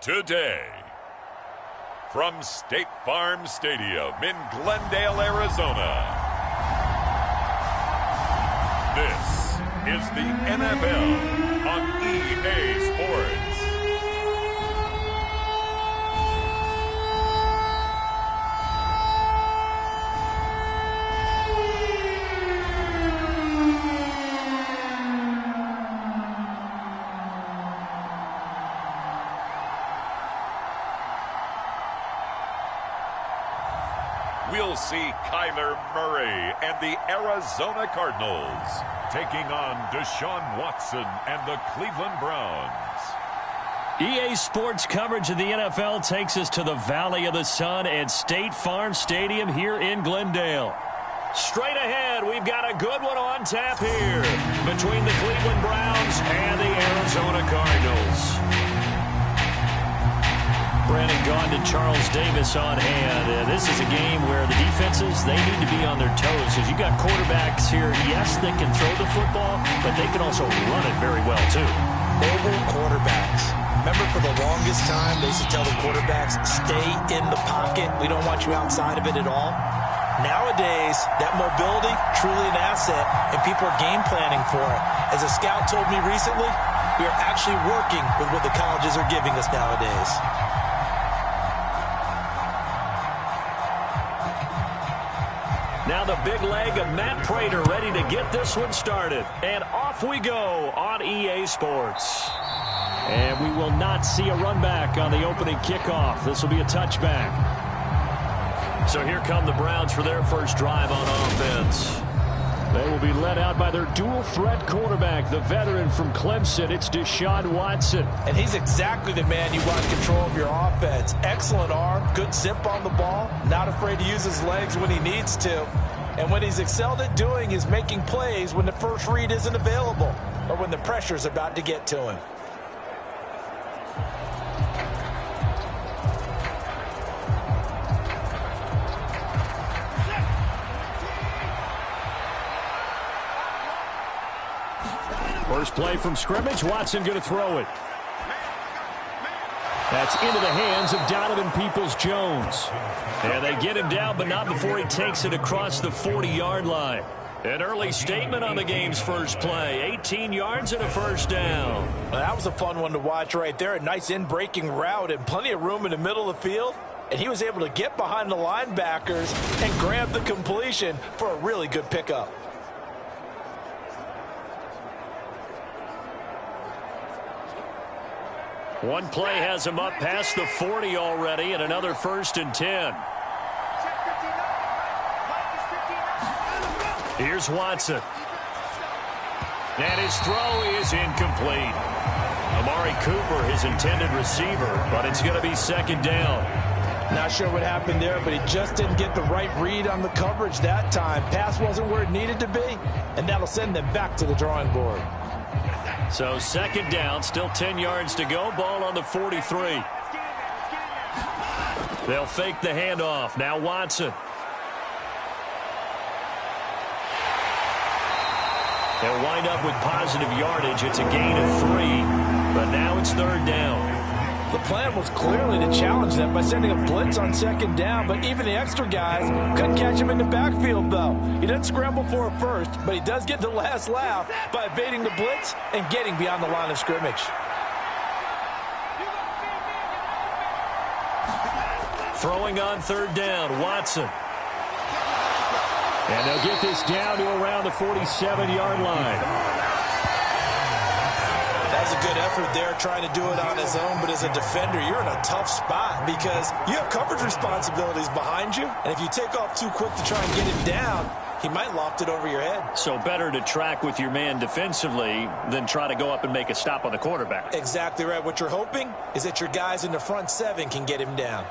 today. From State Farm Stadium in Glendale, Arizona, this is the NFL on EA Sports. We'll see Kyler Murray and the Arizona Cardinals taking on Deshaun Watson and the Cleveland Browns. EA Sports coverage of the NFL takes us to the Valley of the Sun and State Farm Stadium here in Glendale. Straight ahead, we've got a good one on tap here between the Cleveland Browns and the Arizona Cardinals. Brandon Gaudin and Charles Davis on hand. This is a game where the defenses, they need to be on their toes. Because you got quarterbacks here, yes, they can throw the football, but they can also run it very well, too. Mobile quarterbacks. Remember, for the longest time, they used to tell the quarterbacks, stay in the pocket. We don't want you outside of it at all. Nowadays, that mobility, truly an asset, and people are game planning for it. As a scout told me recently, we are actually working with what the colleges are giving us nowadays. Now the big leg of Matt Prater ready to get this one started. And off we go on EA Sports. And we will not see a run back on the opening kickoff. This will be a touchback. So here come the Browns for their first drive on offense. They will be led out by their dual-threat quarterback, the veteran from Clemson. It's Deshaun Watson. And he's exactly the man you want control of your offense. Excellent arm, good zip on the ball, not afraid to use his legs when he needs to. And what he's excelled at doing is making plays when the first read isn't available or when the pressure's about to get to him. First play from scrimmage. Watson going to throw it. That's into the hands of Donovan Peoples-Jones. And they get him down, but not before he takes it across the 40-yard line. An early statement on the game's first play. 18 yards and a first down. Well, that was a fun one to watch right there. A nice in-breaking route and plenty of room in the middle of the field. And he was able to get behind the linebackers and grab the completion for a really good pickup. One play has him up past the 40 already, and another 1st and 10. Here's Watson. And his throw is incomplete. Amari Cooper, his intended receiver, but it's going to be 2nd down. Not sure what happened there, but he just didn't get the right read on the coverage that time. Pass wasn't where it needed to be, and that'll send them back to the drawing board. So 2nd down, still 10 yards to go. Ball on the 43. They'll fake the handoff. Now Watson. They'll wind up with positive yardage. It's a gain of 3, but now it's 3rd down. The plan was clearly to challenge them by sending a blitz on 2nd down, but even the extra guys couldn't catch him in the backfield, though. He doesn't scramble for a first, but he does get the last laugh by evading the blitz and getting beyond the line of scrimmage. Throwing on 3rd down, Watson. And they'll get this down to around the 47-yard line. That's a good effort there, trying to do it on his own, but as a defender, you're in a tough spot because you have coverage responsibilities behind you, and if you take off too quick to try and get him down, he might loft it over your head. So better to track with your man defensively than try to go up and make a stop on the quarterback. Exactly right. What you're hoping is that your guys in the front 7 can get him down.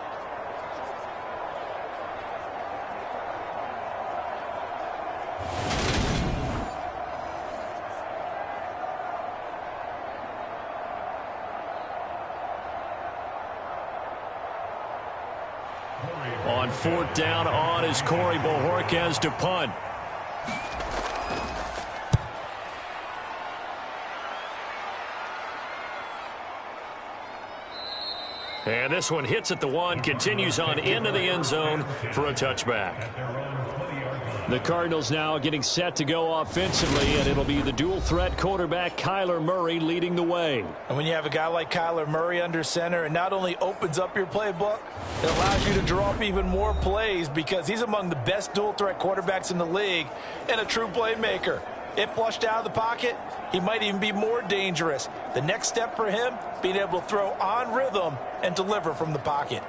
On 4th down, on is Corey Bojorquez to punt. And this one hits at the 1, continues on into the end zone for a touchback. The Cardinals now getting set to go offensively, and it'll be the dual-threat quarterback Kyler Murray leading the way. And when you have a guy like Kyler Murray under center, it not only opens up your playbook, it allows you to draw up even more plays because he's among the best dual-threat quarterbacks in the league and a true playmaker. If flushed out of the pocket, he might even be more dangerous. The next step for him, being able to throw on rhythm and deliver from the pocket.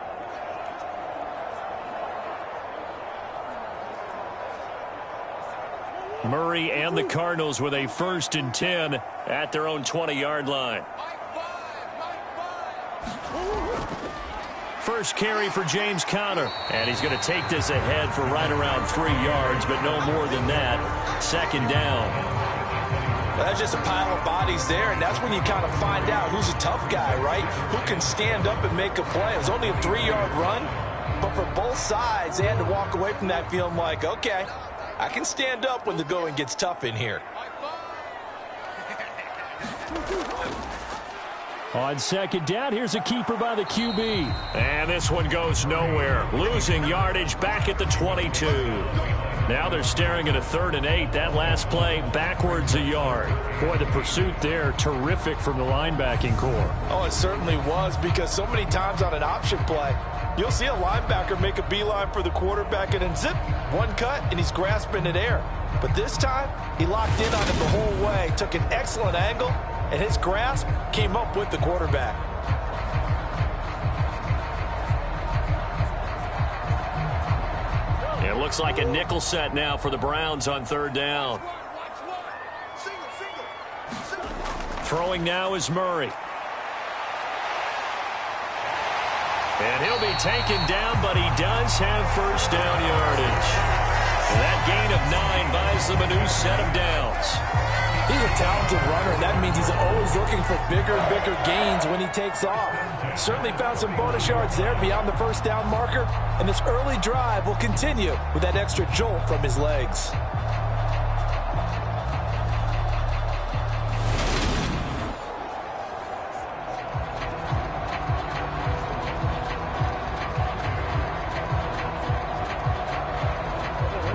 Murray and the Cardinals with a 1st and 10 at their own 20-yard line. First carry for James Conner. And he's going to take this ahead for right around 3 yards, but no more than that. 2nd down. Well, that's just a pile of bodies there, and that's when you kind of find out who's a tough guy, right? Who can stand up and make a play. It was only a 3-yard run, but for both sides, they had to walk away from that feeling like, okay, I can stand up when the going gets tough in here. On 2nd down, here's a keeper by the QB. And this one goes nowhere. Losing yardage back at the 22. Now they're staring at a 3rd and 8. That last play backwards a yard. Boy, the pursuit there, terrific from the linebacking core. Oh, it certainly was, because so many times on an option play, you'll see a linebacker make a beeline for the quarterback and then zip, one cut, and he's grasping it air. But this time, he locked in on him the whole way, took an excellent angle, and his grasp came up with the quarterback. It looks like a nickel set now for the Browns on 3rd down. Throwing now is Murray. And he'll be taken down, but he does have 1st down yardage. And that gain of 9 buys them a new set of downs. He's a talented runner, and that means he's always looking for bigger and bigger gains when he takes off. Certainly found some bonus yards there beyond the 1st down marker, and this early drive will continue with that extra jolt from his legs.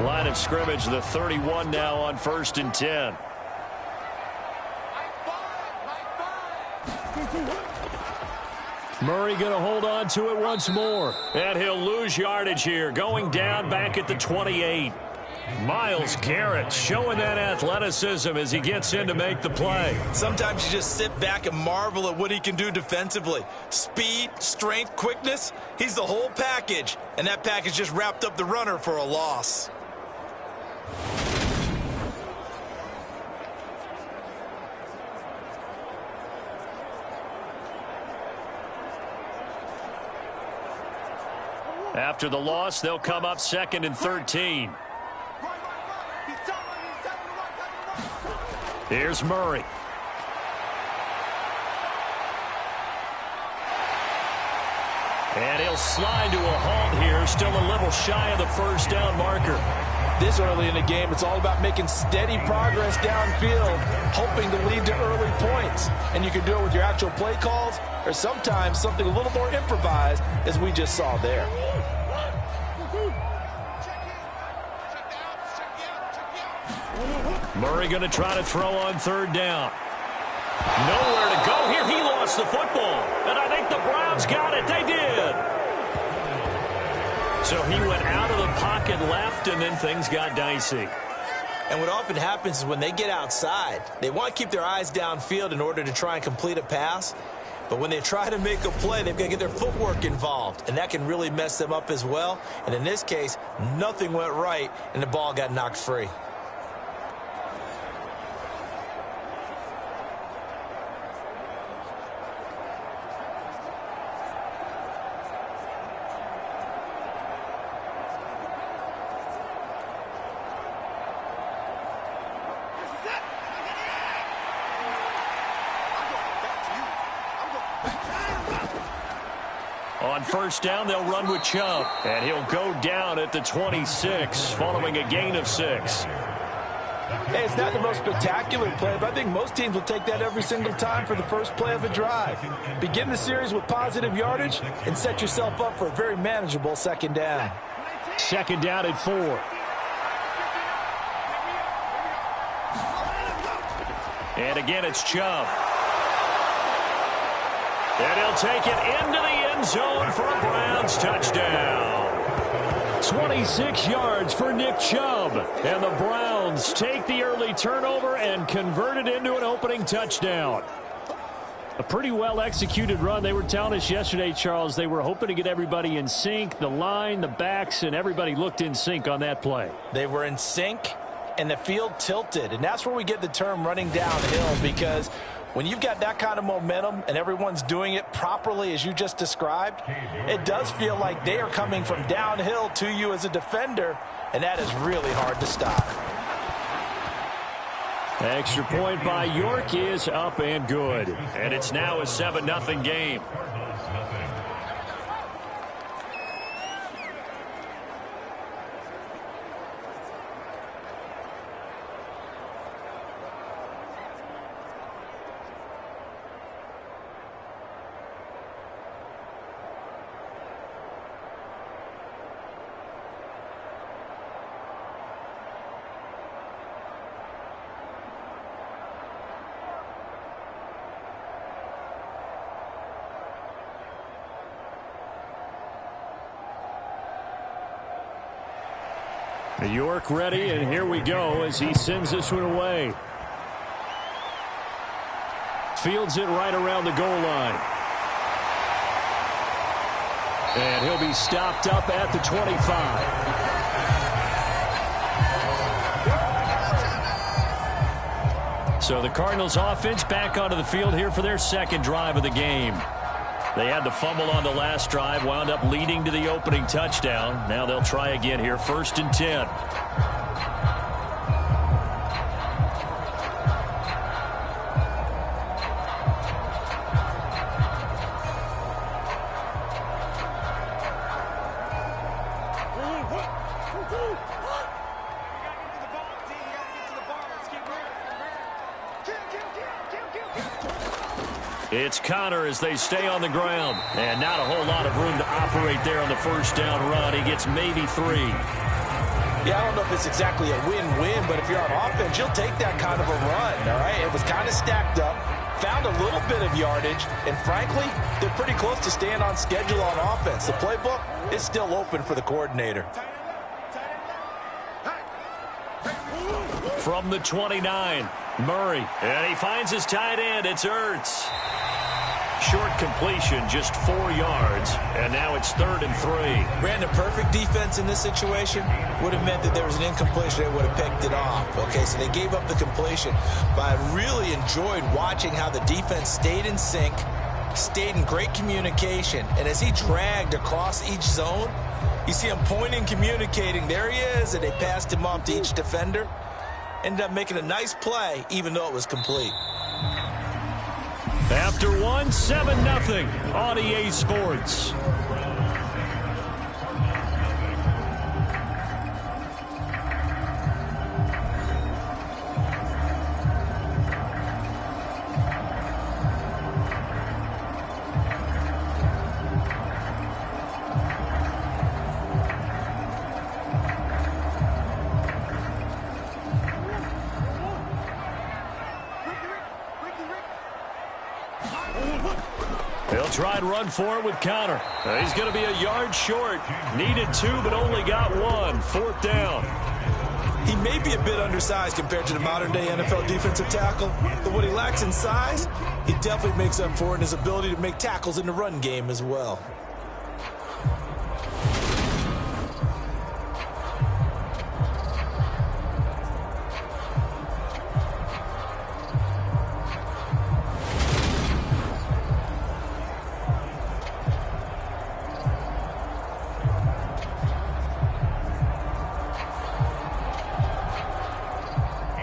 Line of scrimmage, the 31 now on 1st and 10. Murray going to hold on to it once more. And he'll lose yardage here, going down back at the 28. Myles Garrett showing that athleticism as he gets in to make the play. Sometimes you just sit back and marvel at what he can do defensively. Speed, strength, quickness, he's the whole package. And that package just wrapped up the runner for a loss. After the loss, they'll come up 2nd and 13. Here's Murray. And he'll slide to a halt here, still a little shy of the 1st down marker. This early in the game, it's all about making steady progress downfield, hoping to lead to early points. And you can do it with your actual play calls, or sometimes something a little more improvised, as we just saw there. Murray going to try to throw on 3rd down. Nowhere to go here. He lost the football. And I think the Browns got it. They did. So he went out of the pocket left, and then things got dicey. And what often happens is when they get outside, they want to keep their eyes downfield in order to try and complete a pass. But when they try to make a play, they've got to get their footwork involved. And that can really mess them up as well. And in this case, nothing went right, and the ball got knocked free. On 1st down, they'll run with Chubb. And he'll go down at the 26 following a gain of 6. Hey, it's not the most spectacular play, but I think most teams will take that every single time for the first play of a drive. Begin the series with positive yardage and set yourself up for a very manageable second down. Second down at 4. And again, it's Chubb. And he'll take it into the end zone for a Browns touchdown. 26 yards for Nick Chubb. And the Browns take the early turnover and convert it into an opening touchdown. A pretty well-executed run. They were telling us yesterday, Charles, they were hoping to get everybody in sync. The line, the backs, and everybody looked in sync on that play. They were in sync, and the field tilted. And that's where we get the term running downhill, because when you've got that kind of momentum and everyone's doing it properly as you just described, it does feel like they are coming from downhill to you as a defender, and that is really hard to stop. Extra point by York is up and good. And it's now a 7-0 game. York ready, and here we go as he sends this one away. Fields it right around the goal line. And he'll be stopped up at the 25. So the Cardinals offense back onto the field here for their second drive of the game. They had the fumble on the last drive, wound up leading to the opening touchdown. Now they'll try again here, 1st and 10. It's Connor as they stay on the ground. And not a whole lot of room to operate there on the first down run. He gets maybe 3. Yeah, I don't know if it's exactly a win-win, but if you're on offense, you'll take that kind of a run, all right? It was kind of stacked up, found a little bit of yardage, and frankly, they're pretty close to staying on schedule on offense. The playbook is still open for the coordinator. From the 29, Murray. And he finds his tight end. It's Ertz. Short completion, just 4 yards. And now it's 3rd and 3. Ran the perfect defense in this situation. Would have meant that there was an incompletion. They would have picked it off. Okay, so they gave up the completion. But I really enjoyed watching how the defense stayed in sync, stayed in great communication. And as he dragged across each zone, you see him pointing, communicating. There he is, and they passed him off to each defender. Ended up making a nice play, even though it was complete. After 1, 7-0 on EA Sports. They'll try and run for it with Connor. He's going to be a yard short. Needed 2, but only got 1. 4th down. He may be a bit undersized compared to the modern-day NFL defensive tackle, but what he lacks in size, he definitely makes up for in his ability to make tackles in the run game as well.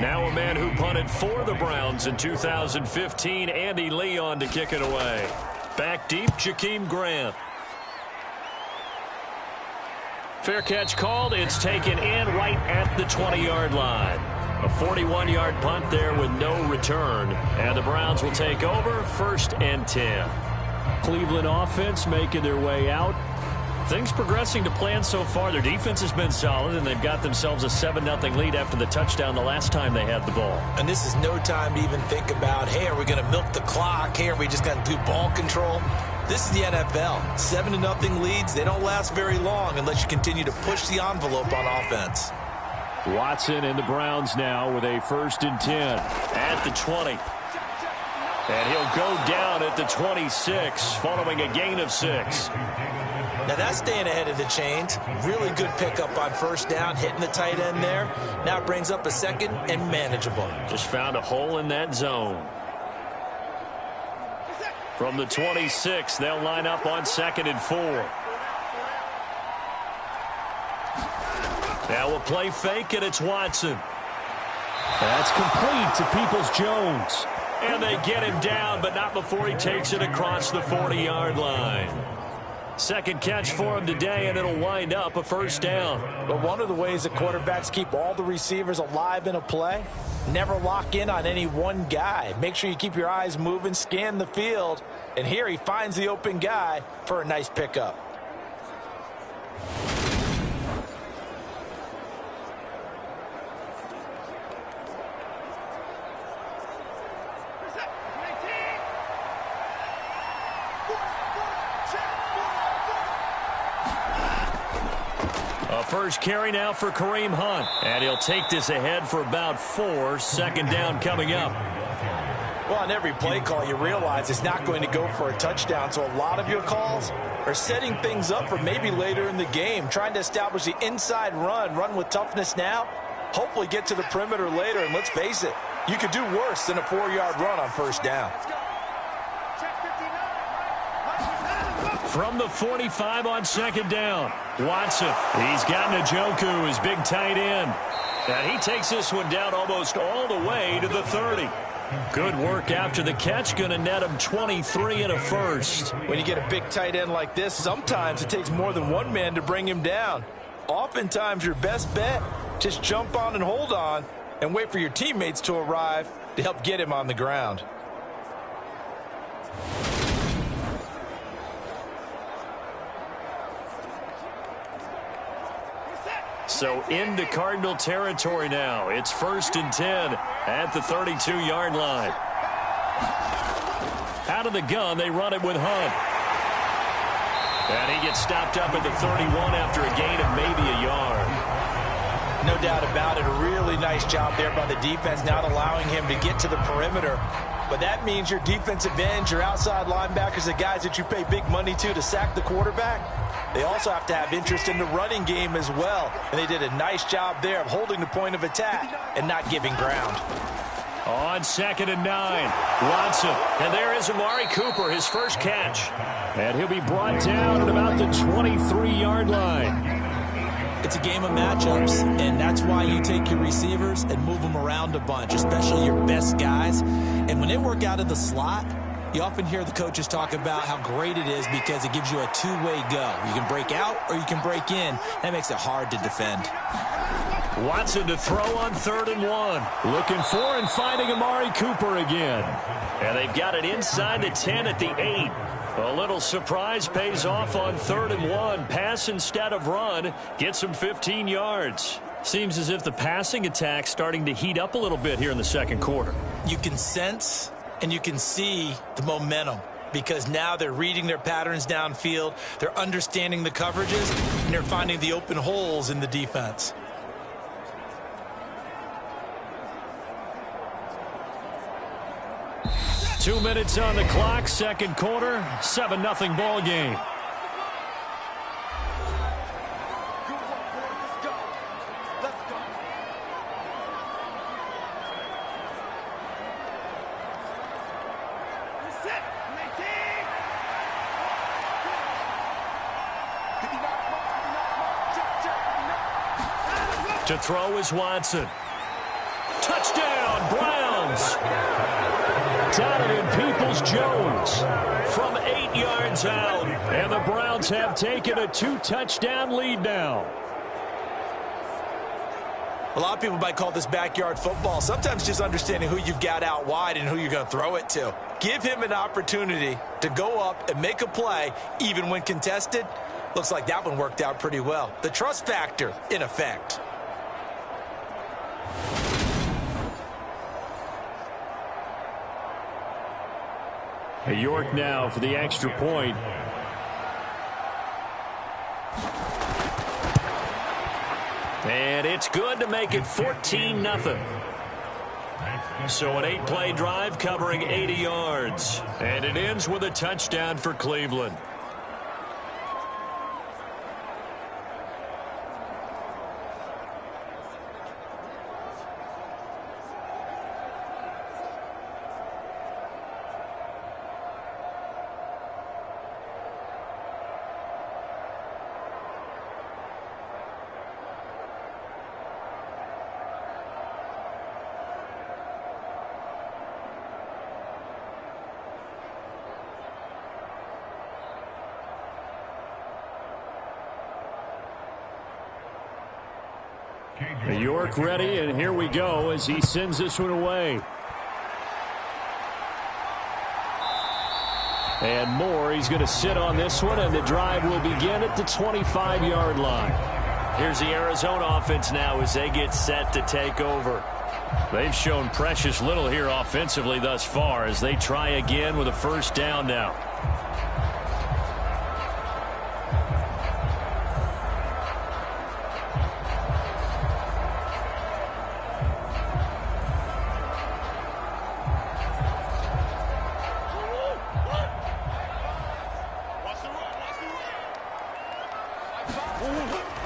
Now a man who punted for the Browns in 2015, Andy Leon to kick it away. Back deep, Jakeem Grant. Fair catch called. It's taken in right at the 20-yard line. A 41-yard punt there with no return. And the Browns will take over 1st and 10. Cleveland offense making their way out. Things progressing to plan so far. Their defense has been solid, and they've got themselves a 7-0 lead after the touchdown the last time they had the ball. And this is no time to even think about, hey, are we going to milk the clock? Hey, are we just going to do ball control? This is the NFL. 7-0 leads, they don't last very long unless you continue to push the envelope on offense. Watson and the Browns now with a 1st and 10 at the 20. And he'll go down at the 26 following a gain of 6. Now that's staying ahead of the chains. Really good pickup on 1st down, hitting the tight end there. Now it brings up a 2nd and manageable. Just found a hole in that zone. From the 26, they'll line up on 2nd and 4. Now we'll play fake, and it's Watson. That's complete to Peoples-Jones. And they get him down, but not before he takes it across the 40-yard line. Second catch for him today, and it'll wind up a 1st down. But one of the ways that quarterbacks keep all the receivers alive in a play, never lock in on any one guy. Make sure you keep your eyes moving, scan the field, and here he finds the open guy for a nice pickup. First carry now for Kareem Hunt. And he'll take this ahead for about 4. 2nd down coming up. Well, on every play call, you realize it's not going to go for a touchdown. So a lot of your calls are setting things up for maybe later in the game, trying to establish the inside run with toughness now, hopefully get to the perimeter later. And let's face it, you could do worse than a 4-yard run on 1st down. From the 45 on 2nd down, Watson. He's got Njoku, his big tight end. And he takes this one down almost all the way to the 30. Good work after the catch. Going to net him 23 and a 1st. When you get a big tight end like this, sometimes it takes more than one man to bring him down. Oftentimes, your best bet, just jump on and hold on and wait for your teammates to arrive to help get him on the ground. So into Cardinal territory now. It's 1st and 10 at the 32-yard line. Out of the gun, they run it with Hunt. And he gets stopped up at the 31 after a gain of maybe a yard. No doubt about it. A really nice job there by the defense, not allowing him to get to the perimeter. But that means your defensive ends, your outside linebackers, the guys that you pay big money to sack the quarterback, they also have to have interest in the running game as well. And they did a nice job there of holding the point of attack and not giving ground. On 2nd and 9, Watson. And there is Amari Cooper, his first catch. And he'll be brought down at about the 23-yard line. It's a game of matchups, and that's why you take your receivers and move them around a bunch, especially your best guys. And when they work out of the slot, you often hear the coaches talk about how great it is because it gives you a two-way go. You can break out or you can break in. That makes it hard to defend. Watson to throw on 3rd and 1. Looking for and finding Amari Cooper again. And they've got it inside the 10 at the 8. A little surprise pays off on 3rd and 1. Pass instead of run. Gets him 15 yards. Seems as if the passing attack's starting to heat up a little bit here in the second quarter. You can sense and you can see the momentum because now they're reading their patterns downfield. They're understanding the coverages, and they're finding the open holes in the defense. Two minutes on the clock, second quarter, 7-0 ball game. To throw is Watson. Touchdown, Browns. Donovan Peoples-Jones from 8 yards out. And the Browns have taken a 2-touchdown lead now. A lot of people might call this backyard football. Sometimes just understanding who you've got out wide and who you're going to throw it to. Give him an opportunity to go up and make a play, even when contested. Looks like that one worked out pretty well. The trust factor in effect. York now for the extra point. And it's good to make it 14-0. So an 8-play drive covering 80 yards. And it ends with a touchdown for Cleveland. York ready, and here we go as he sends this one away. And more, he's going to sit on this one, and the drive will begin at the 25-yard line. Here's the Arizona offense now as they get set to take over. They've shown precious little here offensively thus far as they try again with a first down now.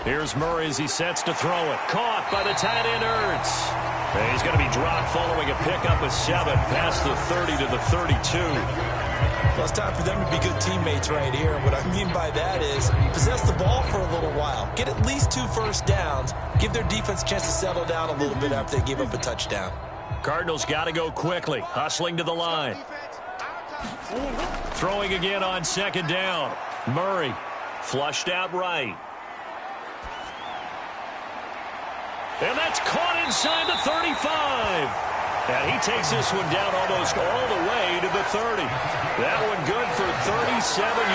Here's Murray as he sets to throw it. Caught by the tight end Ertz. And he's going to be dropped following a pickup of 7 past the 30 to the 32. Well, it's time for them to be good teammates right here. What I mean by that is possess the ball for a little while. Get at least 2 first downs. Give their defense a chance to settle down a little bit after they give up a touchdown. Cardinals got to go quickly. Hustling to the line. Throwing again on second down. Murray flushed out right. And that's caught inside the 35. And he takes this one down almost all the way to the 30. That one good for 37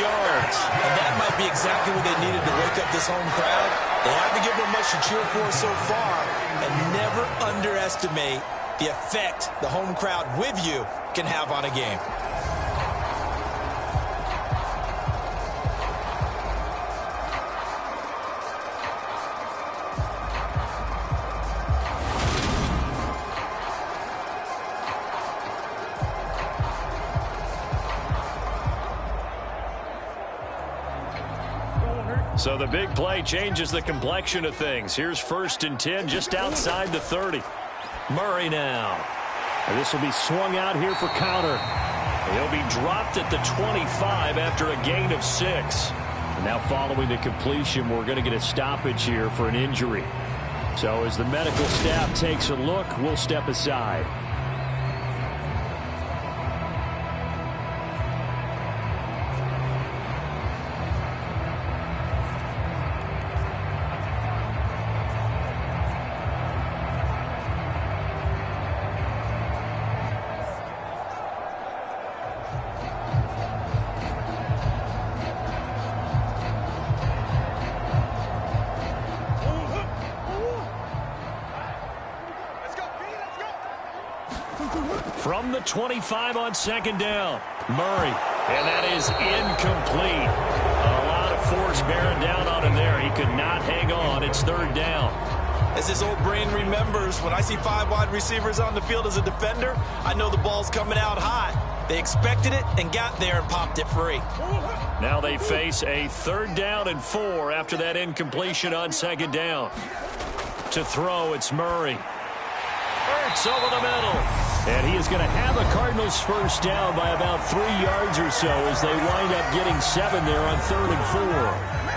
yards. And that might be exactly what they needed to wake up this home crowd. They haven't given them much to cheer for so far. And never underestimate the effect the home crowd with you can have on a game. So the big play changes the complexion of things. Here's 1st and 10 just outside the 30. Murray now. And this will be swung out here for counter. He'll be dropped at the 25 after a gain of 6. And now following the completion, we're going to get a stoppage here for an injury. So as the medical staff takes a look, we'll step aside. From the 25 on second down, Murray, and that is incomplete. A lot of force bearing down on him there. He could not hang on. It's 3rd down. As his old brain remembers, when I see 5 wide receivers on the field as a defender, I know the ball's coming out hot. They expected it and got there and popped it free. Now they face a 3rd down and 4 after that incompletion on second down. To throw, it's Murray. Ertz over the middle. And he is going to have a Cardinals first down by about 3 yards or so as they wind up getting 7 there on 3rd and 4.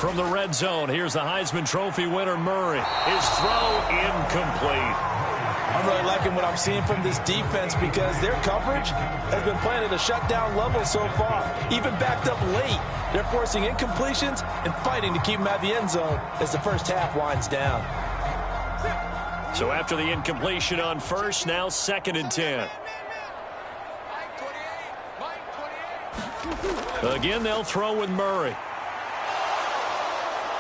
from the red zone. Here's the Heisman Trophy winner, Murray. His throw incomplete. I'm really liking what I'm seeing from this defense because their coverage has been playing at a shutdown level so far. Even backed up late, they're forcing incompletions and fighting to keep them out of the end zone as the first half winds down. So after the incompletion on first, now 2nd and 10. Again, they'll throw with Murray.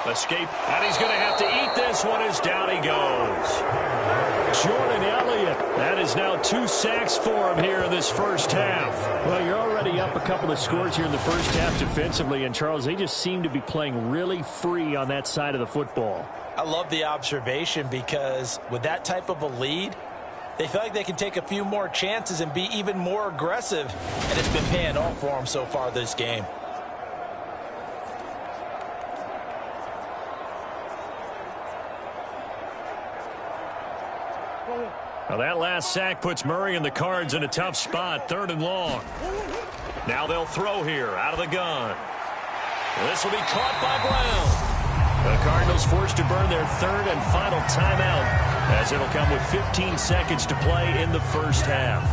Escape, and he's going to have to eat this one as down he goes. Jordan Elliott, that is now 2 sacks for him here in this first half. Well, you're already up a couple of scores here in the first half defensively, and Charles, they just seem to be playing really free on that side of the football. I love the observation because with that type of a lead, they feel like they can take a few more chances and be even more aggressive, and it's been paying off for them so far this game. Now that last sack puts Murray and the Cards in a tough spot, 3rd and long. Now they'll throw here out of the gun. This will be caught by Brown. The Cardinals forced to burn their 3rd and final timeout as it'll come with 15 seconds to play in the first half.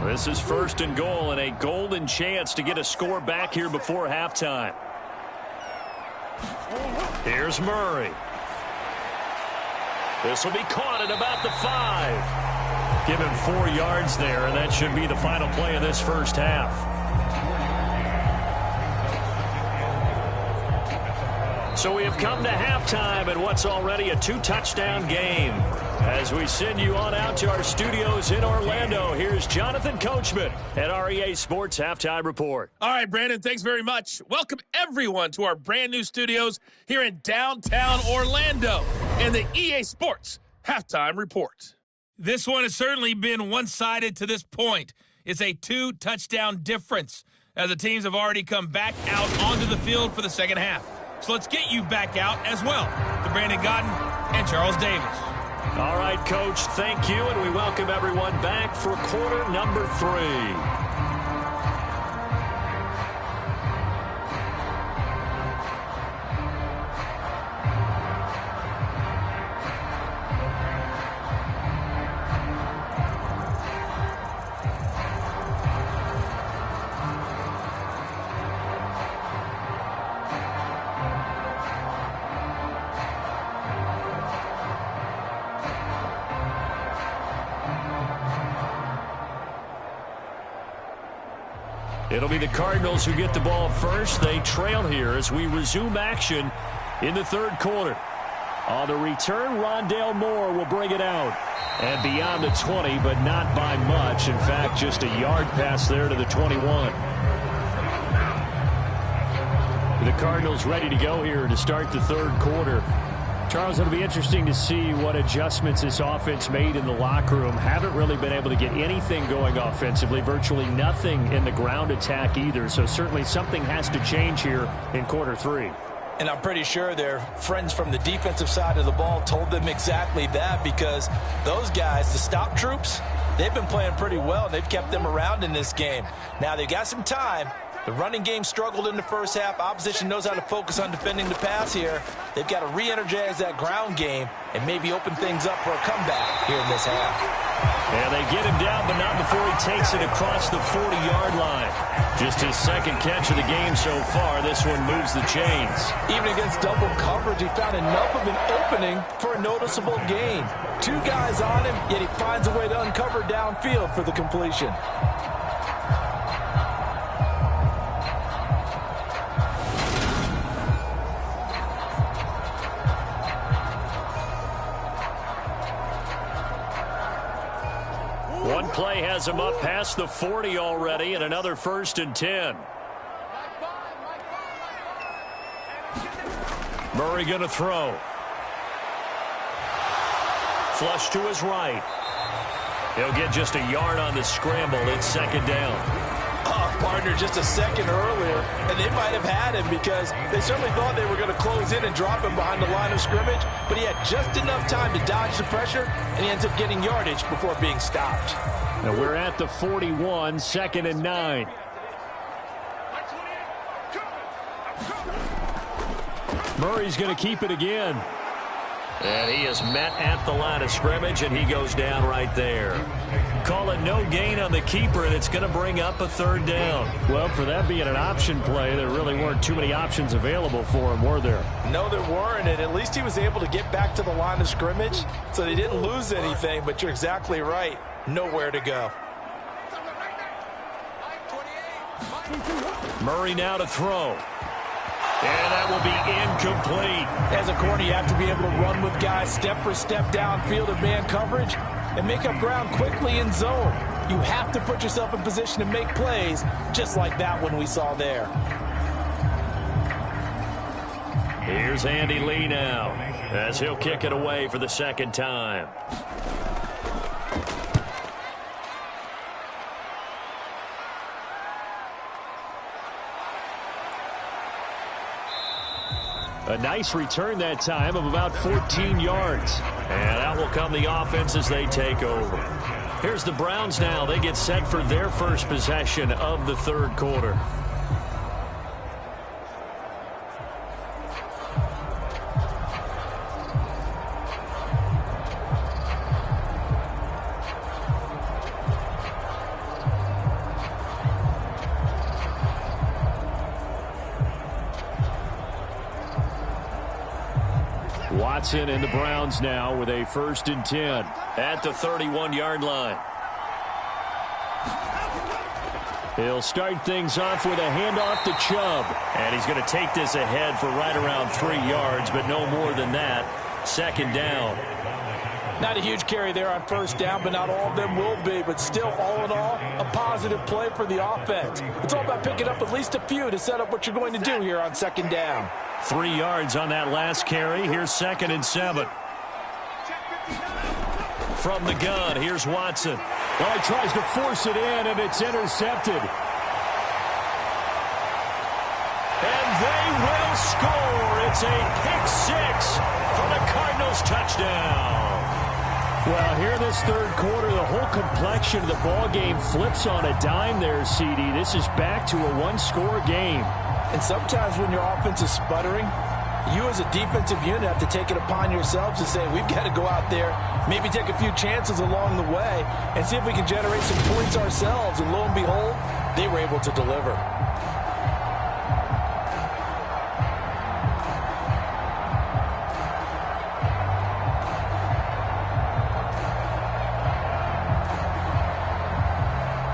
This is 1st and goal and a golden chance to get a score back here before halftime. Here's Murray. This will be caught at about the 5. Give him 4 yards there, and that should be the final play of this first half. So we have come to halftime in what's already a 2-touchdown game. As we send you on out to our studios in Orlando, here's Jonathan Coachman at our EA Sports Halftime Report. All right, Brandon, thanks very much. Welcome, everyone, to our brand-new studios here in downtown Orlando and the EA Sports Halftime Report. This one has certainly been one-sided to this point. It's a 2-touchdown difference as the teams have already come back out onto the field for the second half. So let's get you back out as well to Brandon Godden and Charles Davis. All right, Coach, thank you, and we welcome everyone back for quarter number 3. It'll be the Cardinals who get the ball first. They trail here as we resume action in the 3rd quarter. On the return, Rondale Moore will bring it out. And beyond the 20, but not by much. In fact, just a yard pass there to the 21. The Cardinals ready to go here to start the 3rd quarter. Charles, it'll be interesting to see what adjustments this offense made in the locker room. Haven't really been able to get anything going offensively, virtually nothing in the ground attack either. So certainly something has to change here in quarter 3. And I'm pretty sure their friends from the defensive side of the ball told them exactly that, because those guys, the stop troops, they've been playing pretty well, and they've kept them around in this game. Now they've got some time. The running game struggled in the first half. Opposition knows how to focus on defending the pass here. They've got to re-energize that ground game and maybe open things up for a comeback here in this half. And they get him down, but not before he takes it across the 40-yard line. Just his 2nd catch of the game so far. This one moves the chains. Even against double coverage, he found enough of an opening for a noticeable gain. 2 guys on him, yet he finds a way to uncover downfield for the completion. One play has him up past the 40 already, and another 1st and 10. Murray going to throw. Flush to his right. He'll get just a yard on the scramble. It's 2nd down. partner just a second earlier, and they might have had him because they certainly thought they were going to close in and drop him behind the line of scrimmage, but he had just enough time to dodge the pressure, and he ends up getting yardage before being stopped. And we're at the 41, 2nd and 9. Murray's going to keep it again. And he is met at the line of scrimmage, and he goes down right there. Call it no gain on the keeper, and it's going to bring up a 3rd down. Well, for that being an option play, there really weren't too many options available for him, were there? No, there weren't, and at least he was able to get back to the line of scrimmage, so they didn't lose anything, but you're exactly right. Nowhere to go. Murray now to throw. And that will be incomplete. As a corner, you have to be able to run with guys step for step downfield of man coverage and make up ground quickly in zone. You have to put yourself in position to make plays, just like that one we saw there. Here's Andy Lee now, as he'll kick it away for the 2nd time. A nice return that time of about 14 yards. And out will come the offense as they take over. Here's the Browns now. They get set for their first possession of the 3rd quarter. Watson and the Browns now with a 1st and 10. At the 31-yard line. He'll start things off with a handoff to Chubb. And he's going to take this ahead for right around 3 yards, but no more than that. 2nd down. Not a huge carry there on 1st down, but not all of them will be. But still, all in all, a positive play for the offense. It's all about picking up at least a few to set up what you're going to do here on 2nd down. 3 yards on that last carry. Here's 2nd and 7. From the gun, here's Watson. Well, he tries to force it in, and it's intercepted. And they will score. It's a pick 6 for the Cardinals touchdown. Well, here in this 3rd quarter, the whole complexion of the ball game flips on a dime there, CD. This is back to a 1-score game. And sometimes when your offense is sputtering, you as a defensive unit have to take it upon yourselves to say, we've got to go out there, maybe take a few chances along the way, and see if we can generate some points ourselves. And lo and behold, they were able to deliver.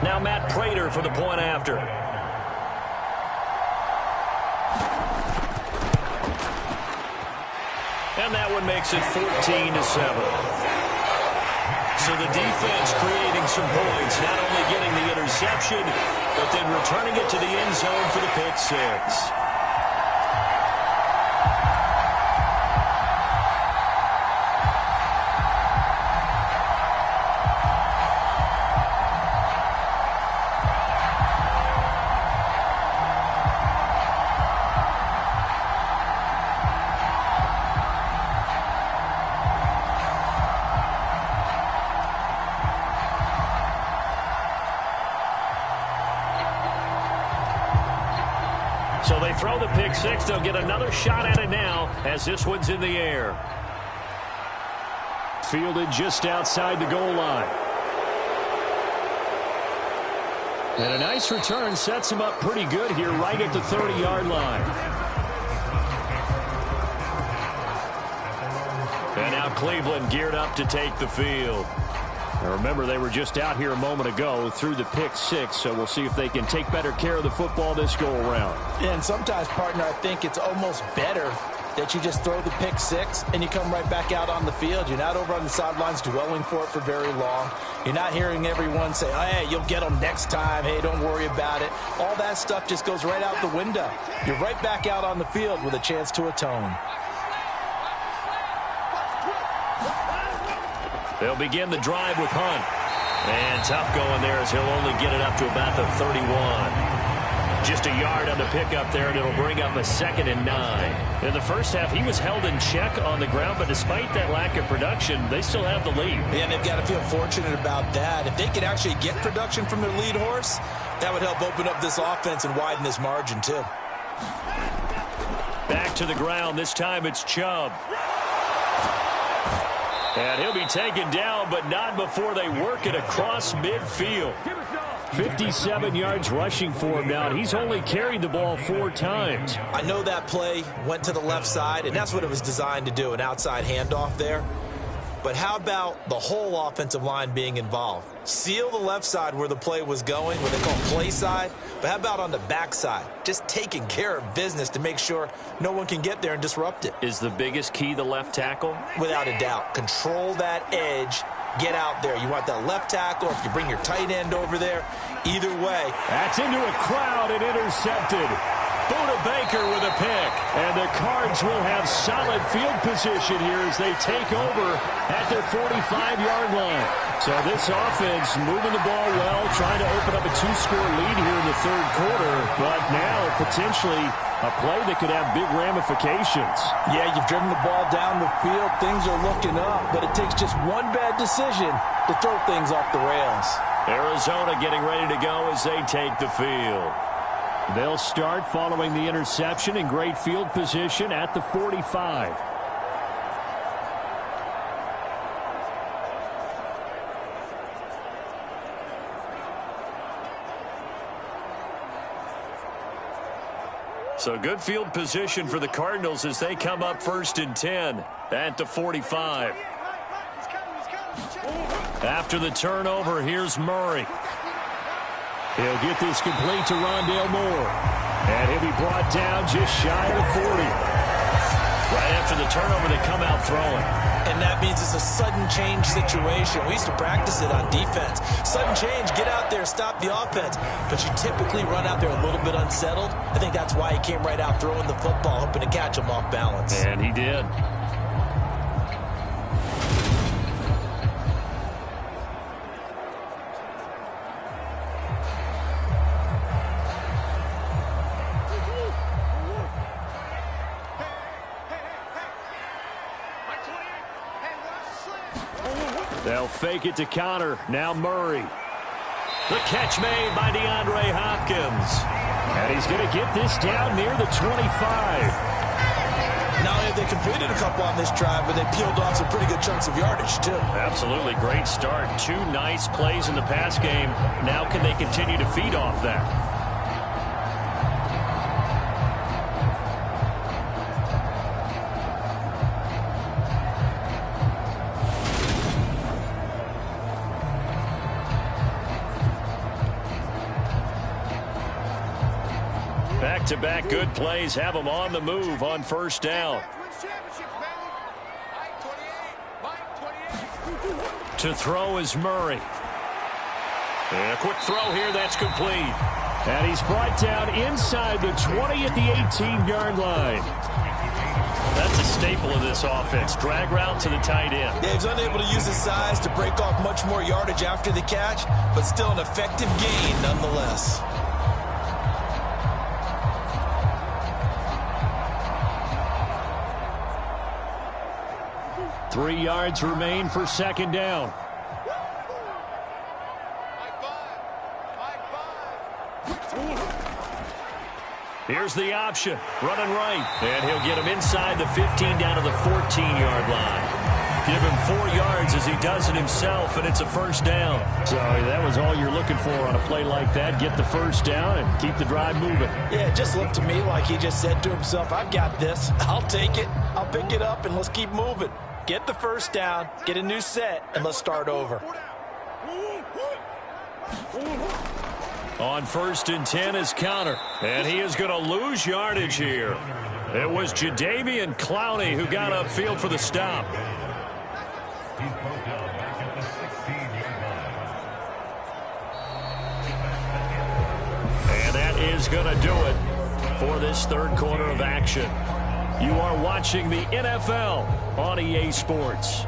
Now Matt Prater for the point after. And that one makes it 14-7. So the defense creating some points, not only getting the interception, but then returning it to the end zone for the pick 6. So they throw the pick 6. They'll get another shot at it now as this one's in the air. Fielded just outside the goal line. And a nice return sets him up pretty good here right at the 30-yard line. And now Cleveland geared up to take the field. Now remember, they were just out here a moment ago through the pick 6, so we'll see if they can take better care of the football this go-around. And sometimes, partner, I think it's almost better that you just throw the pick 6 and you come right back out on the field. You're not over on the sidelines dwelling for it for very long. You're not hearing everyone say, oh, hey, you'll get them next time. Hey, don't worry about it. All that stuff just goes right out the window. You're right back out on the field with a chance to atone. They'll begin the drive with Hunt. And tough going there as he'll only get it up to about the 31. Just a yard on the pickup there, and it'll bring up a 2nd and 9. In the first half, he was held in check on the ground, but despite that lack of production, they still have the lead. And they've got to feel fortunate about that. If they could actually get production from their lead horse, that would help open up this offense and widen this margin, too. Back to the ground. This time it's Chubb. And he'll be taken down, but not before they work it across midfield. 57 yards rushing for him now, and he's only carried the ball 4 times. I know that play went to the left side, and that's what it was designed to do, an outside handoff there. But how about the whole offensive line being involved? Seal the left side where the play was going, what they call play side. But how about on the back side? Just taking care of business to make sure no one can get there and disrupt it. Is the biggest key the left tackle? Without a doubt. Control that edge. Get out there. You want that left tackle, if you bring your tight end over there, either way. That's into a crowd and intercepted. Buda Baker with a pick. And the Cards will have solid field position here as they take over at their 45-yard line. So this offense moving the ball well, trying to open up a 2-score lead here in the third quarter, but now potentially a play that could have big ramifications. Yeah, you've driven the ball down the field. Things are looking up, but it takes just one bad decision to throw things off the rails. Arizona getting ready to go as they take the field. They'll start following the interception in great field position at the 45. So good field position for the Cardinals as they come up 1st and 10 at the 45. After the turnover, here's Murray. He'll get this complete to Rondale Moore. And he'll be brought down just shy of the 40. Right after the turnover, they come out throwing. And that means it's a sudden change situation. We used to practice it on defense. Sudden change, get out there, stop the offense. But you typically run out there a little bit unsettled. I think that's why he came right out throwing the football, hoping to catch him off balance. And he did. They'll fake it to Connor. Now Murray. The catch made by DeAndre Hopkins. And he's going to get this down near the 25. Not only have they completed a couple on this drive, but they peeled off some pretty good chunks of yardage, too. Absolutely. Great start. 2 nice plays in the pass game. Now can they continue to feed off that? Back-to-back good plays have them on the move on 1st down. To throw is Murray. And a quick throw here, that's complete. And he's brought down inside the 20 at the 18-yard line. That's a staple of this offense. Drag route to the tight end. Yeah, he's unable to use his size to break off much more yardage after the catch, but still an effective gain nonetheless. 3 yards remain for 2nd down. Here's the option. Running right. And he'll get him inside the 15 down to the 14-yard line. Give him 4 yards as he does it himself, and it's a 1st down. So that was all you're looking for on a play like that. Get the 1st down and keep the drive moving. Yeah, it just looked to me like he just said to himself, I've got this. I'll take it. I'll pick it up, and let's keep moving. Get the 1st down, get a new set, and let's start over. On 1st and 10 is Connor, and he is going to lose yardage here. It was Jadeveon Clowney who got upfield for the stop. And that is going to do it for this 3rd quarter of action. You are watching the NFL on EA Sports.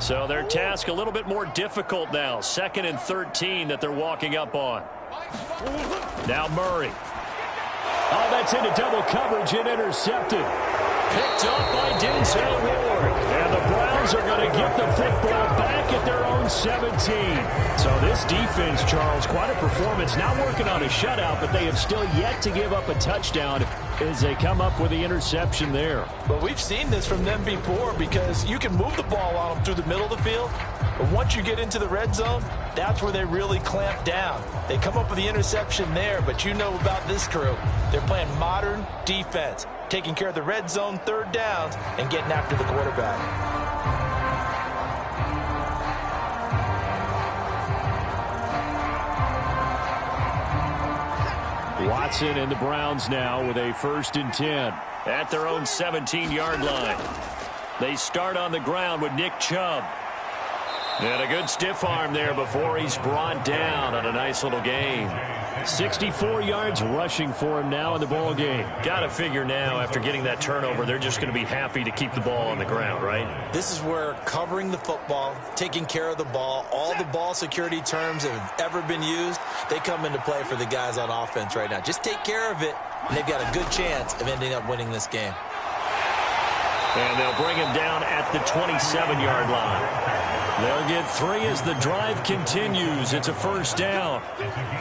So their task a little bit more difficult now. 2nd and 13 that they're walking up on. Now Murray. Oh, that's into double coverage and intercepted. Picked up by Denzel Ward. And the Browns are going to get the football back at their own 17. So this defense, Charles, quite a performance. Not working on a shutout, but they have still yet to give up a touchdown as they come up with the interception there. But we've seen this from them before because you can move the ball on them through the middle of the field. But once you get into the red zone, that's where they really clamp down. They come up with the interception there, but you know about this crew. They're playing modern defense, taking care of the red zone 3rd downs and getting after the quarterback. Watson and the Browns now with a 1st and 10. At their own 17-yard line. They start on the ground with Nick Chubb. And a good stiff arm there before he's brought down on a nice little gain. 64 yards rushing for him now in the ball game. Got to figure now after getting that turnover, they're just going to be happy to keep the ball on the ground, right? This is where covering the football, taking care of the ball, all the ball security terms that have ever been used, they come into play for the guys on offense right now. Just take care of it, and they've got a good chance of ending up winning this game. And they'll bring him down at the 27-yard line. They'll get 3 as the drive continues. It's a 1st down.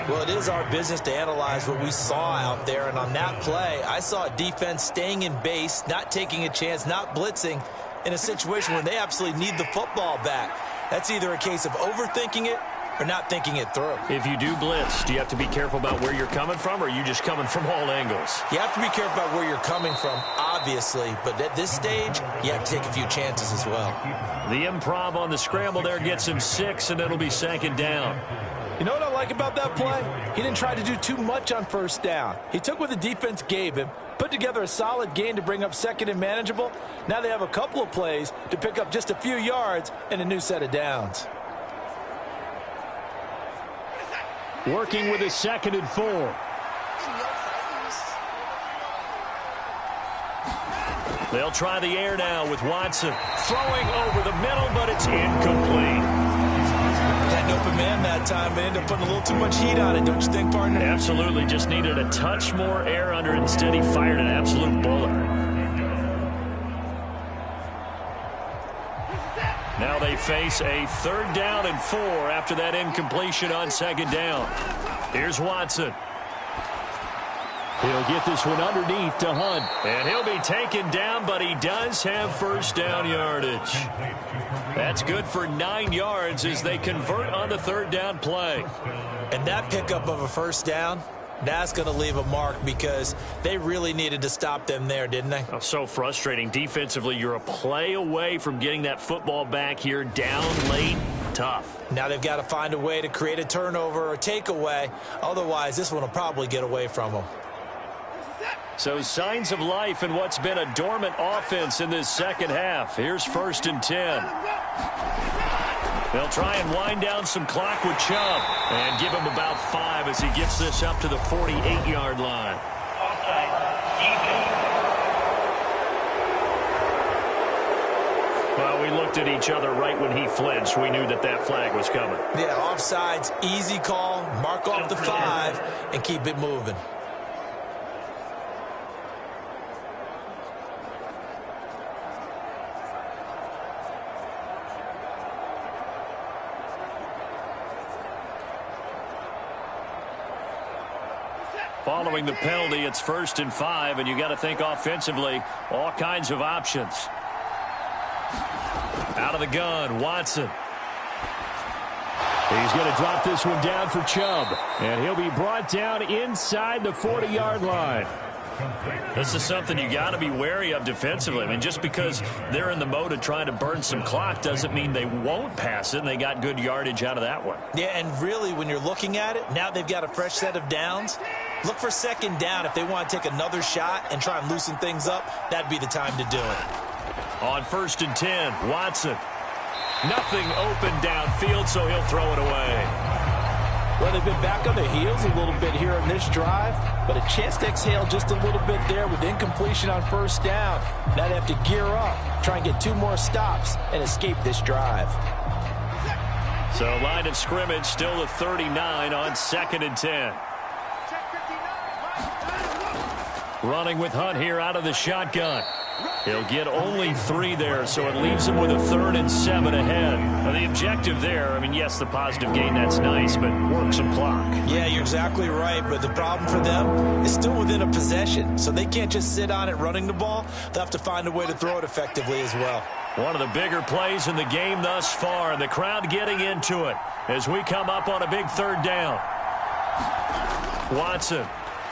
Well, it is our business to analyze what we saw out there, and on that play, I saw a defense staying in base, not taking a chance, not blitzing in a situation where they absolutely need the football back. That's either a case of overthinking it or not thinking it through. If you do blitz, do you have to be careful about where you're coming from, or are you just coming from all angles? You have to be careful about where you're coming from, obviously, but at this stage, you have to take a few chances as well. The improv on the scramble there gets him 6, and it'll be 2nd down. You know what I like about that play? He didn't try to do too much on 1st down. He took what the defense gave him, put together a solid gain to bring up 2nd and manageable. Now they have a couple of plays to pick up just a few yards and a new set of downs. Working with a 2nd and 4. They'll try the air now with Watson. Throwing over the middle, but it's incomplete. Had an open man that time, but ended up putting a little too much heat on it, don't you think, partner? Absolutely. Just needed a touch more air under it. Instead, he fired an absolute bullet. Now they face a 3rd down and 4 after that incompletion on 2nd down. Here's Watson. He'll get this one underneath to Hunt. And he'll be taken down, but he does have 1st down yardage. That's good for 9 yards as they convert on the 3rd down play. And that pickup of a 1st down, that's going to leave a mark because they really needed to stop them there, didn't they? Oh, so frustrating. Defensively, you're a play away from getting that football back here down late. Tough. Now they've got to find a way to create a turnover or takeaway. Otherwise, this one will probably get away from them. So signs of life in what's been a dormant offense in this 2nd half. Here's 1st and 10. They'll try and wind down some clock with Chubb and give him about 5 as he gets this up to the 48-yard line. Well, we looked at each other right when he flinched. We knew that that flag was coming. Yeah, offsides, easy call, mark off the 5, and keep it moving. Following the penalty, it's 1st and 5, and you got to think offensively, all kinds of options. Out of the gun, Watson. He's going to drop this one down for Chubb, and he'll be brought down inside the 40-yard line. This is something you got to be wary of defensively. I mean, just because they're in the mode of trying to burn some clock doesn't mean they won't pass it, and they got good yardage out of that one. Yeah, and really, when you're looking at it, now they've got a fresh set of downs. Look for 2nd down. If they want to take another shot and try and loosen things up, that'd be the time to do it. On 1st and 10, Watson. Nothing open downfield, so he'll throw it away. Well, they've been back on their heels a little bit here in this drive. but a chance to exhale just a little bit there with incompletion on first down. Now they have to gear up, try and get 2 more stops, and escape this drive. So line of scrimmage still at 39 on 2nd and 10. Running with Hunt here out of the shotgun. He'll get only 3 there, so it leaves him with a 3rd and 7 ahead. Now, the objective there, I mean, yes, the positive gain, that's nice, but work some clock. Yeah, you're exactly right, but the problem for them is still within a possession, so they can't just sit on it running the ball. They'll have to find a way to throw it effectively as well. One of the bigger plays in the game thus far, and the crowd getting into it as we come up on a big 3rd down. Watson.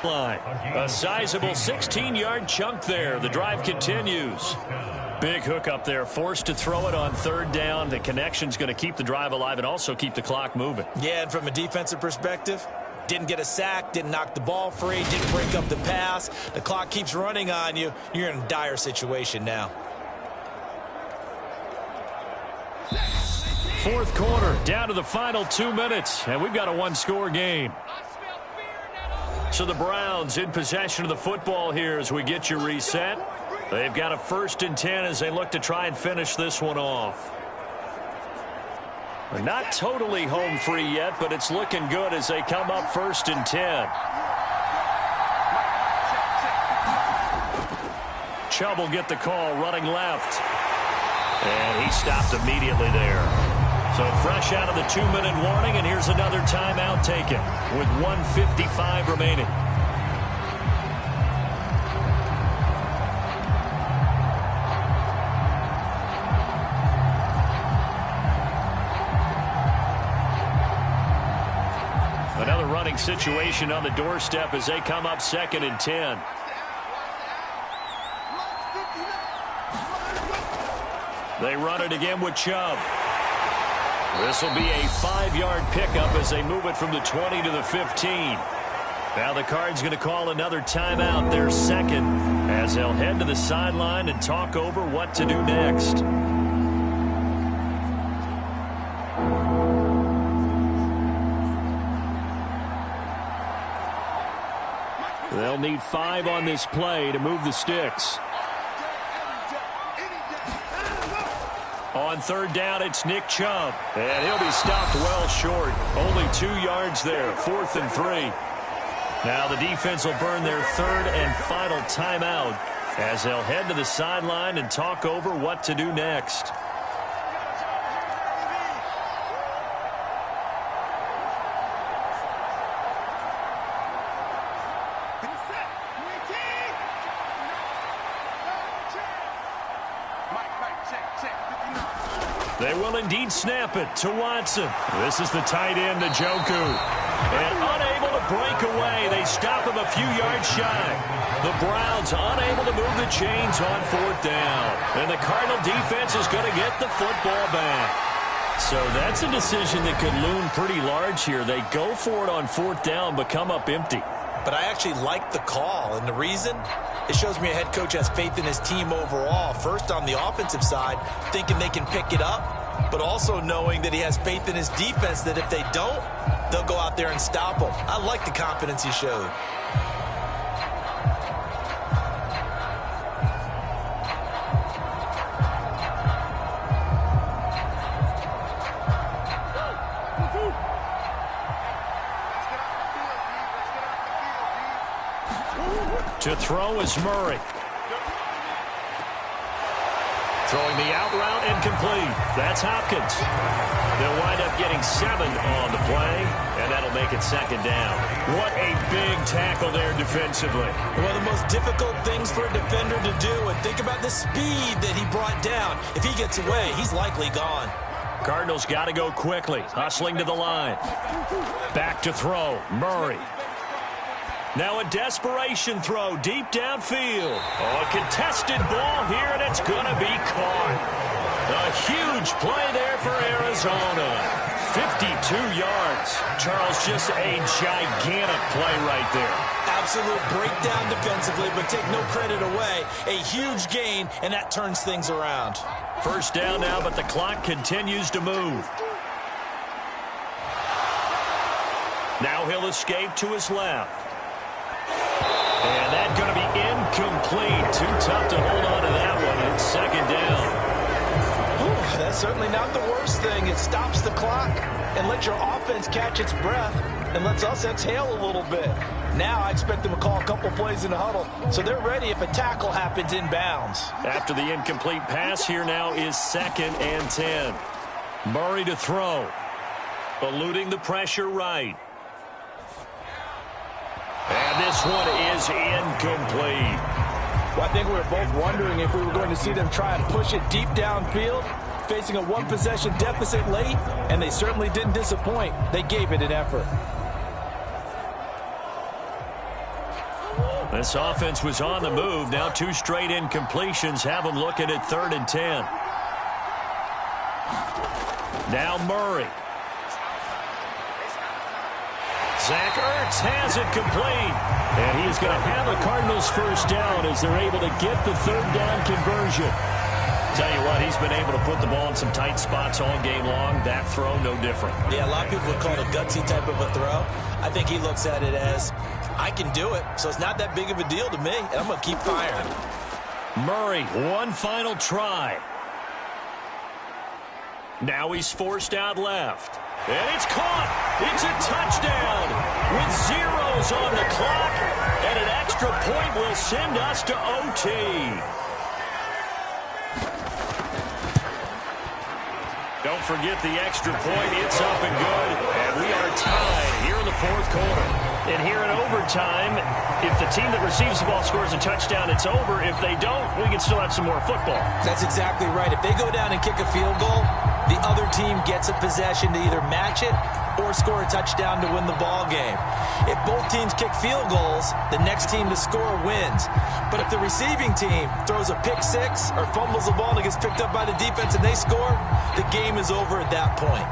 Line. A sizable 16-yard chunk there. The drive continues. Big hook up there. Forced to throw it on 3rd down. The connection's going to keep the drive alive and also keep the clock moving. Yeah, and from a defensive perspective, didn't get a sack, didn't knock the ball free, didn't break up the pass. The clock keeps running on you. You're in a dire situation now. 4th quarter, down to the final 2 minutes, and we've got a 1-score game. So the Browns in possession of the football here as we get you reset. They've got a 1st and 10 as they look to try and finish this one off. They're not totally home free yet, but it's looking good as they come up 1st and 10. Chubb will get the call running left. And he stopped immediately there. So fresh out of the 2-minute warning, and here's another timeout taken with 1:55 remaining. Another running situation on the doorstep as they come up 2nd and 10. They run it again with Chubb. This will be a 5-yard pickup as they move it from the 20 to the 15. Now the Cards going to call another timeout, their 2nd, as they'll head to the sideline and talk over what to do next. They'll need 5 on this play to move the sticks. On 3rd down, it's Nick Chubb. And he'll be stopped well short. Only 2 yards there. 4th and 3. Now the defense will burn their 3rd and final timeout as they'll head to the sideline and talk over what to do next. They will indeed snap it to Watson. This is the tight end, Njoku. And unable to break away. They stop him a few yards shy. The Browns unable to move the chains on 4th down. And the Cardinal defense is going to get the football back. So that's a decision that could loom pretty large here. They go for it on 4th down, but come up empty. But I actually like the call, and the reason? It shows me a head coach has faith in his team overall. First, on the offensive side, thinking they can pick it up, but also knowing that he has faith in his defense that if they don't, they'll go out there and stop them. I like the confidence he showed. To throw is Murray. Throwing the out route incomplete. That's Hopkins. They'll wind up getting 7 on the play, and that'll make it 2nd down. What a big tackle there defensively. One of the most difficult things for a defender to do, and think about the speed that he brought down. If he gets away, he's likely gone. Cardinals got to go quickly, hustling to the line. Back to throw, Murray. Now a desperation throw deep downfield. Oh, a contested ball here, and it's going to be caught. A huge play there for Arizona. 52 yards. Charles, just a gigantic play right there. Absolute breakdown defensively, but take no credit away. A huge gain, and that turns things around. 1st down now, but the clock continues to move. Now he'll escape to his left. that's certainly not the worst thing. It stops the clock and lets your offense catch its breath and lets us exhale a little bit. Now I expect them to call a couple plays in the huddle, so they're ready if a tackle happens inbounds. After the incomplete pass, here now is 2nd and 10. Murray to throw. Eluding the pressure right. And this one is incomplete. Well, I think we were both wondering if we were going to see them try and push it deep downfield, facing a one-possession deficit late, and they certainly didn't disappoint. They gave it an effort. This offense was on the move. Now 2 straight incompletions have them looking at 3rd and 10. Now Murray. Zach Ertz has it complete. And he's going to have a Cardinals first down as they're able to get the 3rd down conversion. Tell you what, he's been able to put the ball in some tight spots all game long. That throw, no different. Yeah, a lot of people would call it a gutsy type of a throw. I think he looks at it as, I can do it, so it's not that big of a deal to me, and I'm going to keep firing. Murray, one final try. Now he's forced out left. And it's caught. It's a touchdown with zeros on the clock. And an extra point will send us to OT. Don't forget the extra point. It's up and good. And we are tied here in the 4th quarter. And here in overtime, if the team that receives the ball scores a touchdown, it's over. If they don't, we can still have some more football. That's exactly right. If they go down and kick a field goal, the other team gets a possession to either match it or score a touchdown to win the ball game. If both teams kick field goals, the next team to score wins. But if the receiving team throws a pick six or fumbles the ball and it gets picked up by the defense and they score, the game is over at that point.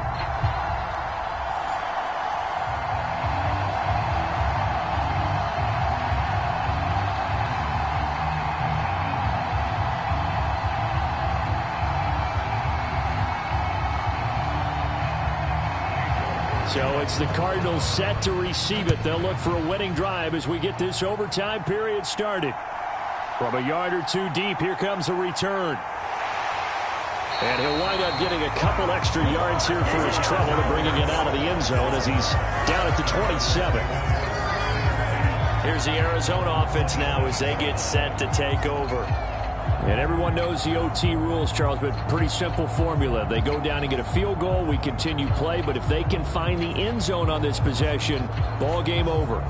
So it's the Cardinals set to receive it. They'll look for a winning drive as we get this overtime period started. From a yard or 2 deep, here comes a return. And he'll wind up getting a couple extra yards here for his trouble and bringing it out of the end zone as he's down at the 27. Here's the Arizona offense now as they get set to take over. And everyone knows the OT rules, Charles, but pretty simple formula. They go down and get a field goal, we continue play, but if they can find the end zone on this possession, ball game over.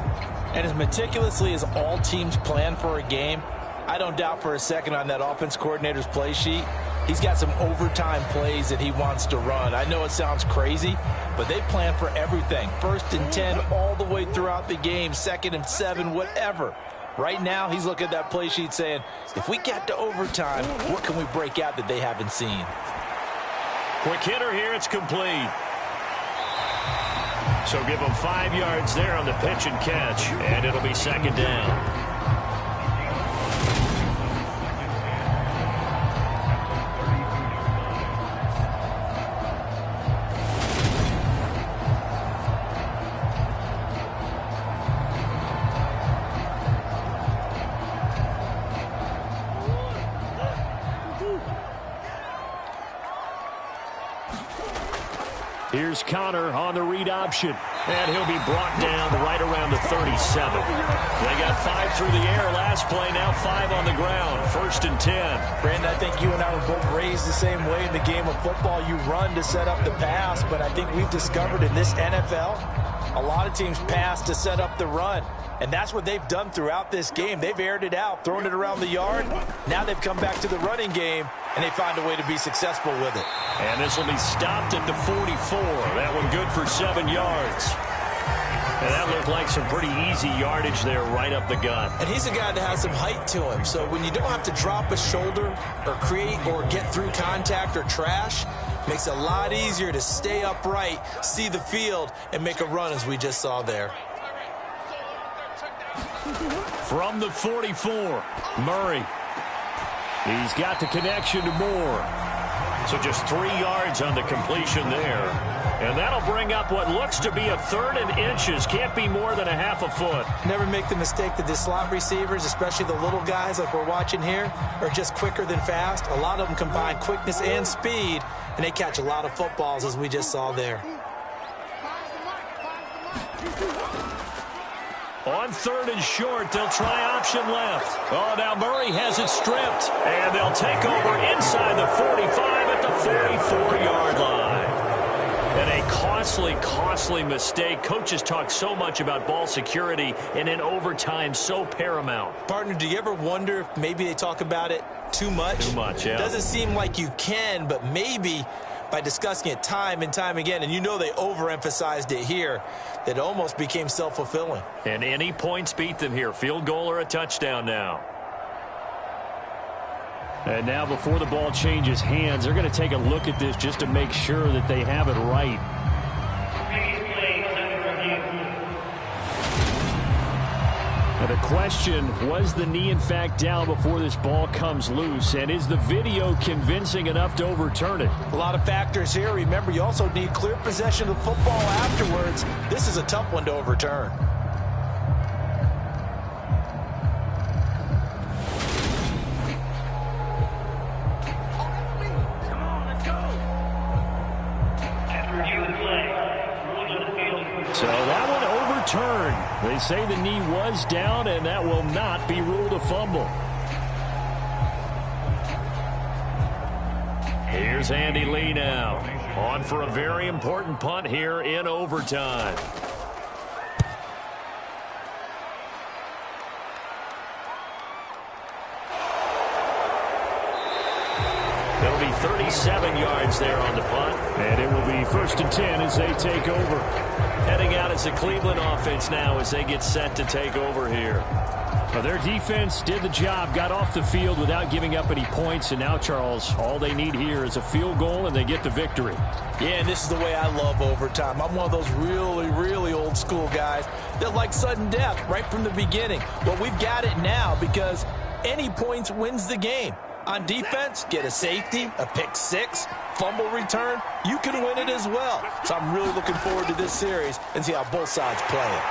And as meticulously as all teams plan for a game, I don't doubt for a second on that offense coordinator's play sheet, he's got some overtime plays that he wants to run. I know it sounds crazy, but they plan for everything. 1st and 10 all the way throughout the game, 2nd and 7, whatever. Right now, he's looking at that play sheet saying, if we get to overtime, what can we break out that they haven't seen? Quick hitter here, it's complete. So give them 5 yards there on the pitch and catch, and it'll be 2nd down. Here's Connor on the read option. And he'll be brought down right around the 37. They got 5 through the air last play, now 5 on the ground. 1st and 10. Brandon, I think you and I were both raised the same way in the game of football. You run to set up the pass, but I think we've discovered in this NFL, a lot of teams pass to set up the run. And that's what they've done throughout this game. They've aired it out, thrown it around the yard. Now they've come back to the running game, and they find a way to be successful with it. And this will be stopped at the 44. That one good for 7 yards. And that looked like some pretty easy yardage there right up the gut. And he's a guy that has some height to him. So when you don't have to drop a shoulder or create or get through contact or trash, makes it a lot easier to stay upright, see the field, and make a run as we just saw there. From the 44, Murray. He's got the connection to Moore. So just 3 yards on the completion there. And that'll bring up what looks to be a 3rd and inches. Can't be more than a half a foot. Never make the mistake that the slot receivers, especially the little guys like we're watching here, are just quicker than fast. A lot of them combine quickness and speed, and they catch a lot of footballs, as we just saw there. On 3rd and short, they'll try option left. Oh, now Murray has it stripped. And they'll take over inside the 45 at the 44-yard line. And a costly mistake. Coaches talk so much about ball security, and in overtime, so paramount. Partner, do you ever wonder if maybe they talk about it too much? Too much, yeah. Doesn't seem like you can, but maybe by discussing it time and time again, and you know they overemphasized it here, that it almost became self-fulfilling. And any points beat them here. Field goal or a touchdown now. And now before the ball changes hands, they're going to take a look at this just to make sure that they have it right. Now the question, was the knee in fact down before this ball comes loose? And is the video convincing enough to overturn it? A lot of factors here. Remember, you also need clear possession of the football afterwards. This is a tough one to overturn. So that one overturned. They say the knee was down, and that will not be ruled a fumble. Here's Andy Lee now. On for a very important punt here in overtime. It'll be 37 yards there on the punt. And it will be 1st and 10 as they take over. Heading out as the Cleveland offense now as they get set to take over here. Well, their defense did the job, got off the field without giving up any points. And now, Charles, all they need here is a field goal, and they get the victory. Yeah, and this is the way I love overtime. I'm one of those really old school guys that like sudden death right from the beginning. Well, we've got it now because any points wins the game. On defense, get a safety, a pick six, fumble return, you can win it as well. So I'm really looking forward to this series and see how both sides play it.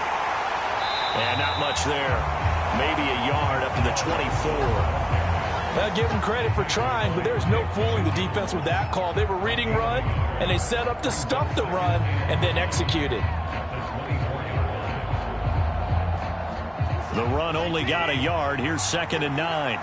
And not much there. Maybe a yard up to the 24. I'll give them credit for trying, but there's no fooling the defense with that call. They were reading run, and they set up to stuff the run and then executed. The run only got a yard. Here's 2nd and 9.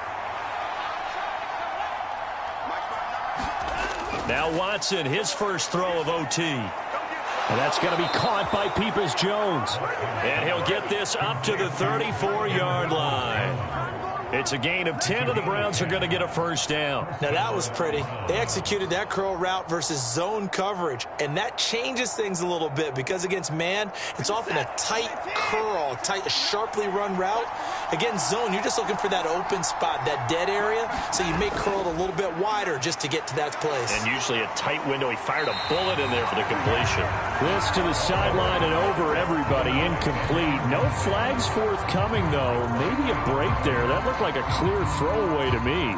Now Watson, his first throw of OT. And that's going to be caught by Peoples-Jones. And he'll get this up to the 34-yard line. It's a gain of 10, and the Browns are going to get a first down. Now that was pretty. They executed that curl route versus zone coverage, and that changes things a little bit because against man, it's often a tight curl, a sharply run route. Against zone, you're just looking for that open spot, that dead area, so you may curl it a little bit wider just to get to that place. And usually a tight window. He fired a bullet in there for the completion. This to the sideline and over everybody, incomplete. No flags forthcoming, though. Maybe a break there. That looked like a clear throwaway to me.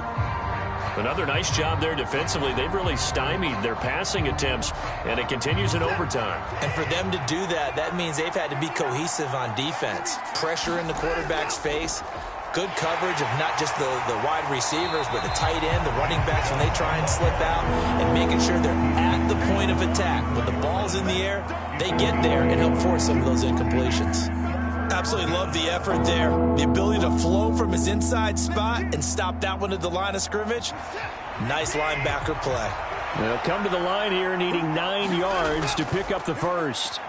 Another nice job there defensively. They've really stymied their passing attempts, and it continues in overtime. And for them to do that, that means they've had to be cohesive on defense. Pressure in the quarterback's face, good coverage of not just the wide receivers, but the tight end, the running backs when they try and slip out, and making sure they're at the point of attack. When the ball's in the air, they get there and help force some of those incompletions. Absolutely love the effort there. The ability to flow from his inside spot and stop that one at the line of scrimmage. Nice linebacker play. They'll come to the line here needing 9 yards to pick up the first.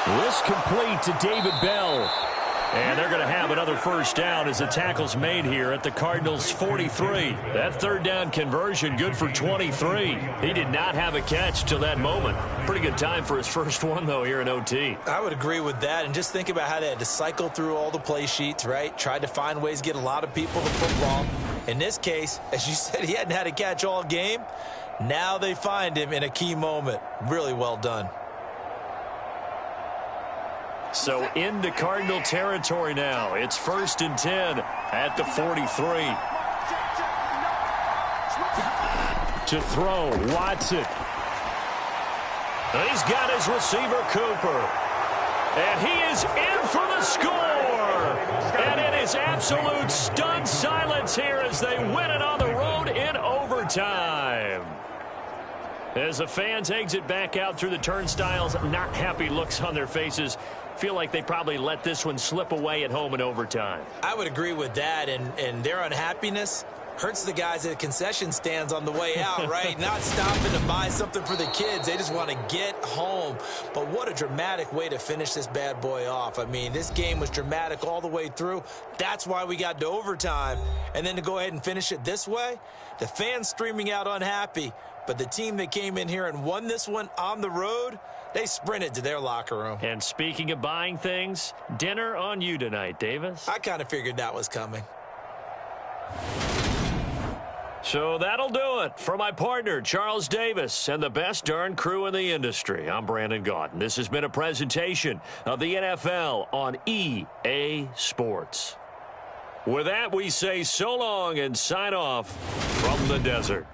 This complete to David Bell. And they're going to have another first down as the tackle's made here at the Cardinals' 43. That 3rd down conversion good for 23. He did not have a catch till that moment. Pretty good time for his first one, though, here in OT. I would agree with that. And just think about how they had to cycle through all the play sheets, right? Tried to find ways to get a lot of people to football. In this case, as you said, he hadn't had a catch all game. Now they find him in a key moment. Really well done. So into Cardinal territory now. It's 1st and 10 at the 43. To throw, Watson. And he's got his receiver, Cooper. And he is in for the score. And it is absolute stunned silence here as they win it on the road in overtime. As the fans exit back out through the turnstiles, not happy looks on their faces. Feel like they probably let this one slip away at home in overtime. I would agree with that, and their unhappiness hurts the guys at the concession stands on the way out, right? Not stopping to buy something for the kids. They just want to get home. But what a dramatic way to finish this bad boy off. I mean, this game was dramatic all the way through. That's why we got to overtime. And then to go ahead and finish it this way, the fans streaming out unhappy. But the team that came in here and won this one on the road, they sprinted to their locker room. And speaking of buying things, dinner on you tonight, Davis. I kind of figured that was coming. So that'll do it for my partner, Charles Davis, and the best darn crew in the industry. I'm Brandon Gaudin. This has been a presentation of the NFL on EA Sports. With that, we say so long and sign off from the desert.